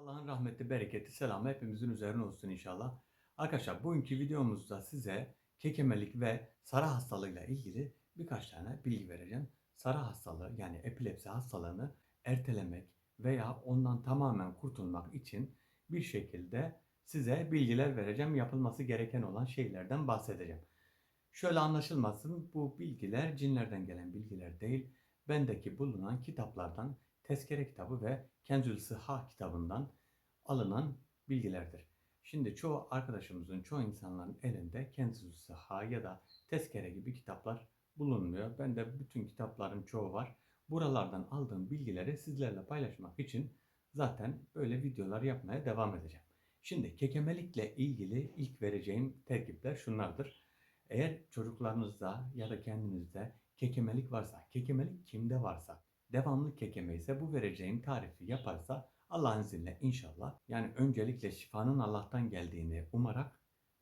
Allah'ın rahmeti, bereketi, selamı hepimizin üzerine olsun inşallah. Arkadaşlar bugünkü videomuzda size kekemelik ve sarı hastalığıyla ilgili birkaç tane bilgi vereceğim. Sarı hastalığı yani epilepsi hastalığını ertelemek veya ondan tamamen kurtulmak için bir şekilde size bilgiler vereceğim. Yapılması gereken olan şeylerden bahsedeceğim. Şöyle anlaşılmasın, bu bilgiler cinlerden gelen bilgiler değil, bendeki bulunan kitaplardan, Tezkere kitabı ve Kenzül Sıhha kitabından alınan bilgilerdir. Şimdi çoğu arkadaşımızın, çoğu insanların elinde Kenzül Sıhha ya da Tezkere gibi kitaplar bulunmuyor. Bende bütün kitapların çoğu var. Buralardan aldığım bilgileri sizlerle paylaşmak için zaten böyle videolar yapmaya devam edeceğim. Şimdi kekemelikle ilgili ilk vereceğim terkipler şunlardır. Eğer çocuklarınızda ya da kendinizde kekemelik varsa, kekemelik kimde varsa, devamlı kekeme ise bu vereceğim tarifi yaparsa Allah'ın izniyle inşallah yani öncelikle şifanın Allah'tan geldiğini umarak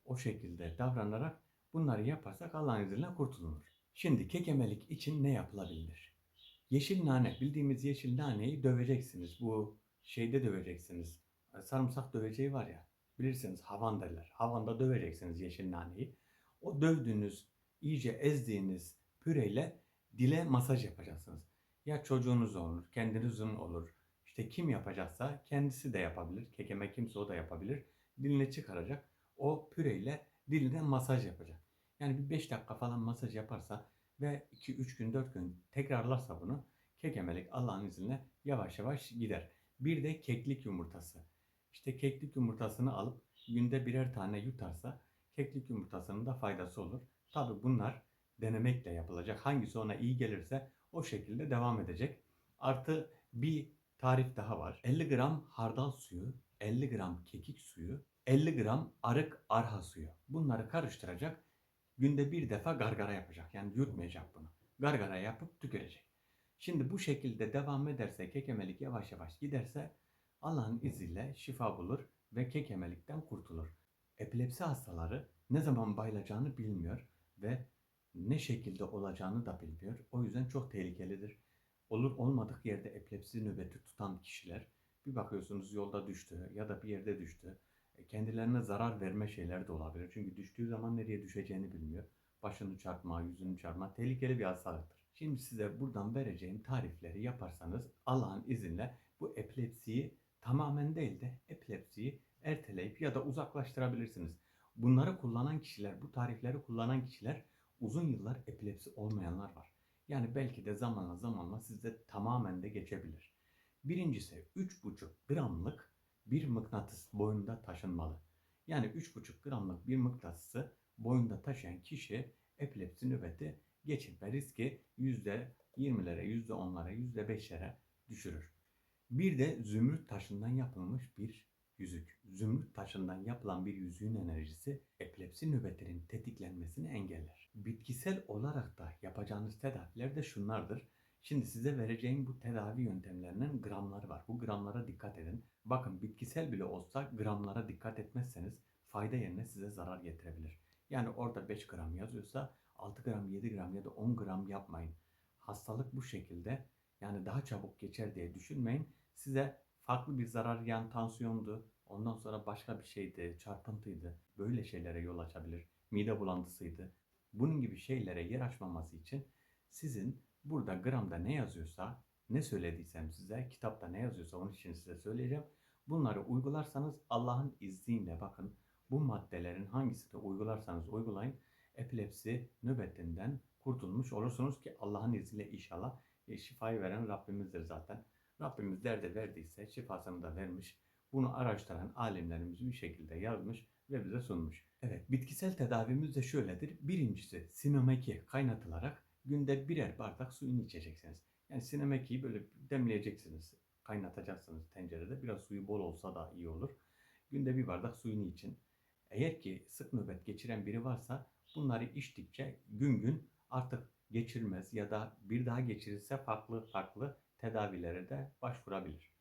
o şekilde davranarak bunları yaparsak Allah'ın izniyle kurtulunur. Şimdi kekemelik için ne yapılabilir? Yeşil nane, bildiğimiz yeşil naneyi döveceksiniz. Bu şeyde döveceksiniz. Sarımsak döveceği var ya, bilirsiniz havan derler. Havanda döveceksiniz yeşil naneyi. O dövdüğünüz, iyice ezdiğiniz püreyle dile masaj yapacaksınız. Ya çocuğunuz olur, kendinizin olur. İşte kim yapacaksa kendisi de yapabilir. Kekeme kimse o da yapabilir. Diline çıkaracak. O püreyle diline masaj yapacak. Yani bir 5 dakika falan masaj yaparsa ve 2-3 gün 4 gün tekrarlarsa bunu kekemelik Allah'ın izniyle yavaş yavaş gider. Bir de keklik yumurtası. İşte keklik yumurtasını alıp günde birer tane yutarsa keklik yumurtasının da faydası olur. Tabi bunlar denemekle yapılacak. Hangisi ona iyi gelirse o şekilde devam edecek. Artı bir tarif daha var. 50 gram hardal suyu, 50 gram kekik suyu, 50 gram arık arha suyu. Bunları karıştıracak. Günde bir defa gargara yapacak. Yani yutmayacak bunu. Gargara yapıp tükürecek. Şimdi bu şekilde devam ederse kekemelik yavaş yavaş giderse Allah'ın izniyle şifa bulur ve kekemelikten kurtulur. Epilepsi hastaları ne zaman bayılacağını bilmiyor ve ne şekilde olacağını da bilmiyor. O yüzden çok tehlikelidir. Olur olmadık yerde epilepsi nöbeti tutan kişiler bir bakıyorsunuz yolda düştü ya da bir yerde düştü. Kendilerine zarar verme şeyler de olabilir. Çünkü düştüğü zaman nereye düşeceğini bilmiyor. Başını çarpma, yüzünü çarpma tehlikeli bir hastalıktır. Şimdi size buradan vereceğim tarifleri yaparsanız Allah'ın izniyle bu epilepsiyi tamamen değil de epilepsiyi erteleyip ya da uzaklaştırabilirsiniz. Bunları kullanan kişiler, bu tarifleri kullanan kişiler uzun yıllar epilepsi olmayanlar var. Yani belki de zamanla sizde tamamen de geçebilir. Birincisi 3,5 gramlık bir mıknatıs boynunda taşınmalı. Yani 3,5 gramlık bir mıknatısı boynunda taşıyan kişi epilepsi nöbeti geçirme riski %20'lere, %10'lara, %5'lere düşürür. Bir de zümrüt taşından yapılmış bir yüzük. Zümrüt taşından yapılan bir yüzüğün enerjisi epilepsi nöbetlerinin tetiklenmesini engeller. Bitkisel olarak da yapacağınız tedaviler de şunlardır. Şimdi size vereceğim bu tedavi yöntemlerinin gramları var. Bu gramlara dikkat edin. Bakın bitkisel bile olsa gramlara dikkat etmezseniz fayda yerine size zarar getirebilir. Yani orada 5 gram yazıyorsa 6 gram, 7 gram ya da 10 gram yapmayın. Hastalık bu şekilde yani daha çabuk geçer diye düşünmeyin. Size farklı bir zarar yani tansiyondu, ondan sonra başka bir şeydi, çarpıntıydı. Böyle şeylere yol açabilir. Mide bulantısıydı. Bunun gibi şeylere yer açmaması için sizin burada gramda ne yazıyorsa, ne söylediysem size, kitapta ne yazıyorsa onun için size söyleyeceğim. Bunları uygularsanız Allah'ın izniyle bakın bu maddelerin hangisini uygularsanız uygulayın epilepsi nöbetinden kurtulmuş olursunuz ki Allah'ın izniyle inşallah şifayı veren Rabbimizdir zaten. Rabbimiz derde verdiyse şifasını da vermiş. Bunu araştıran alimlerimiz bir şekilde yazmış ve bize sunmuş. Evet, bitkisel tedavimiz de şöyledir. Birincisi sinemeki kaynatılarak günde birer bardak suyunu içeceksiniz. Yani sinemekiyi böyle demleyeceksiniz. Kaynatacaksınız tencerede. Biraz suyu bol olsa da iyi olur. Günde bir bardak suyunu için. Eğer ki sık nöbet geçiren biri varsa bunları içtikçe gün gün artık geçirmez ya da bir daha geçirirse farklı tedavilere de başvurabilir.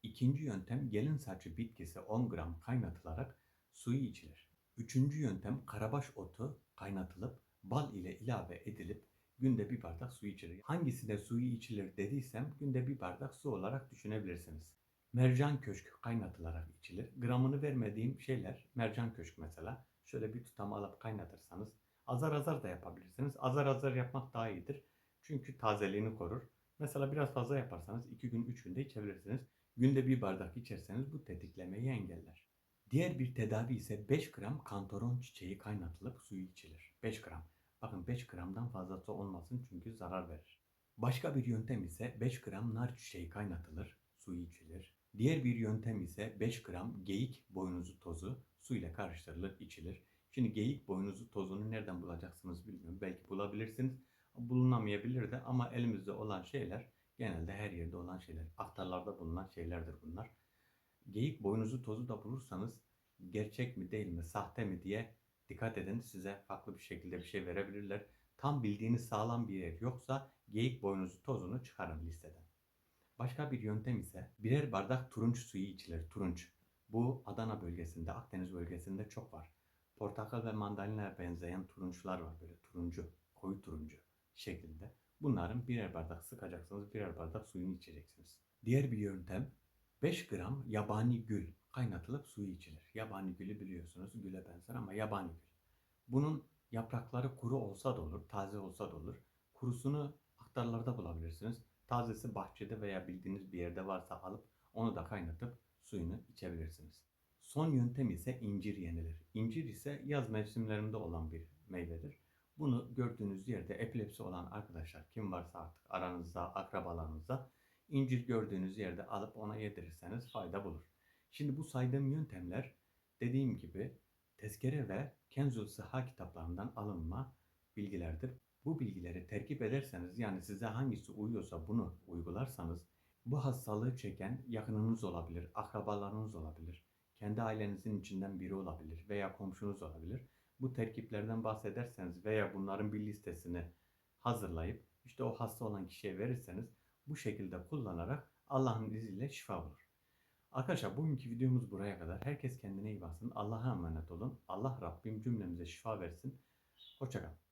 İkinci yöntem gelin saçı bitkisi 10 gram kaynatılarak suyu içilir. Üçüncü yöntem karabaş otu kaynatılıp bal ile ilave edilip günde bir bardak su içilir. Hangisine suyu içilir dediysem günde bir bardak su olarak düşünebilirsiniz. Mercan köşk kaynatılarak içilir. Gramını vermediğim şeyler mercan köşk mesela. Şöyle bir tutam alıp kaynatırsanız azar azar da yapabilirsiniz. Azar azar yapmak daha iyidir. Çünkü tazeliğini korur. Mesela biraz fazla yaparsanız 2 gün 3 günde içebilirsiniz. Günde bir bardak içerseniz bu tetiklemeyi engeller. Diğer bir tedavi ise 5 gram kantaron çiçeği kaynatılıp suyu içilir. 5 gram. Bakın 5 gramdan fazlası olmasın çünkü zarar verir. Başka bir yöntem ise 5 gram nar çiçeği kaynatılır, suyu içilir. Diğer bir yöntem ise 5 gram geyik boynuzu tozu su ile karıştırılır, içilir. Şimdi geyik boynuzu tozunu nereden bulacaksınız bilmiyorum. Belki bulabilirsiniz. Bulunamayabilir de ama elimizde olan şeyler genelde her yerde olan şeyler. Aktarlarda bulunan şeylerdir bunlar. Geyik boynuzu tozu da bulursanız gerçek mi değil mi, sahte mi diye dikkat edin. Size farklı bir şekilde bir şey verebilirler. Tam bildiğiniz sağlam bir yer yoksa geyik boynuzu tozunu çıkarın listeden. Başka bir yöntem ise birer bardak turunç suyu içilir. Turunç. Bu Adana bölgesinde, Akdeniz bölgesinde çok var. Portakal ve mandalinaya benzeyen turunçlar var böyle turuncu, koyu turuncu şeklinde. Bunların birer bardak sıkacaksınız, birer bardak suyunu içeceksiniz. Diğer bir yöntem 5 gram yabani gül kaynatılıp suyu içilir. Yabani gülü biliyorsunuz, güle benzer ama yabani gül. Bunun yaprakları kuru olsa da olur, taze olsa da olur. Kurusunu aktarlarda bulabilirsiniz. Tazesi bahçede veya bildiğiniz bir yerde varsa alıp onu da kaynatıp suyunu içebilirsiniz. Son yöntem ise incir yenilir. İncir ise yaz mevsimlerinde olan bir meyvedir. Bunu gördüğünüz yerde epilepsi olan arkadaşlar kim varsa artık aranızda, akrabalarınızda incir gördüğünüz yerde alıp ona yedirirseniz fayda bulur. Şimdi bu saydığım yöntemler dediğim gibi Tezkere ve Kenzul Sıha kitaplarından alınma bilgilerdir. Bu bilgileri terkip ederseniz yani size hangisi uyuyorsa bunu uygularsanız bu hastalığı çeken yakınınız olabilir, akrabalarınız olabilir, kendi ailenizin içinden biri olabilir veya komşunuz olabilir. Bu terkiplerden bahsederseniz veya bunların bir listesini hazırlayıp işte o hasta olan kişiye verirseniz bu şekilde kullanarak Allah'ın izniyle şifa bulur. Arkadaşlar bugünkü videomuz buraya kadar. Herkes kendine iyi baksın. Allah'a emanet olun. Allah Rabbim cümlemize şifa versin. Hoşça kalın.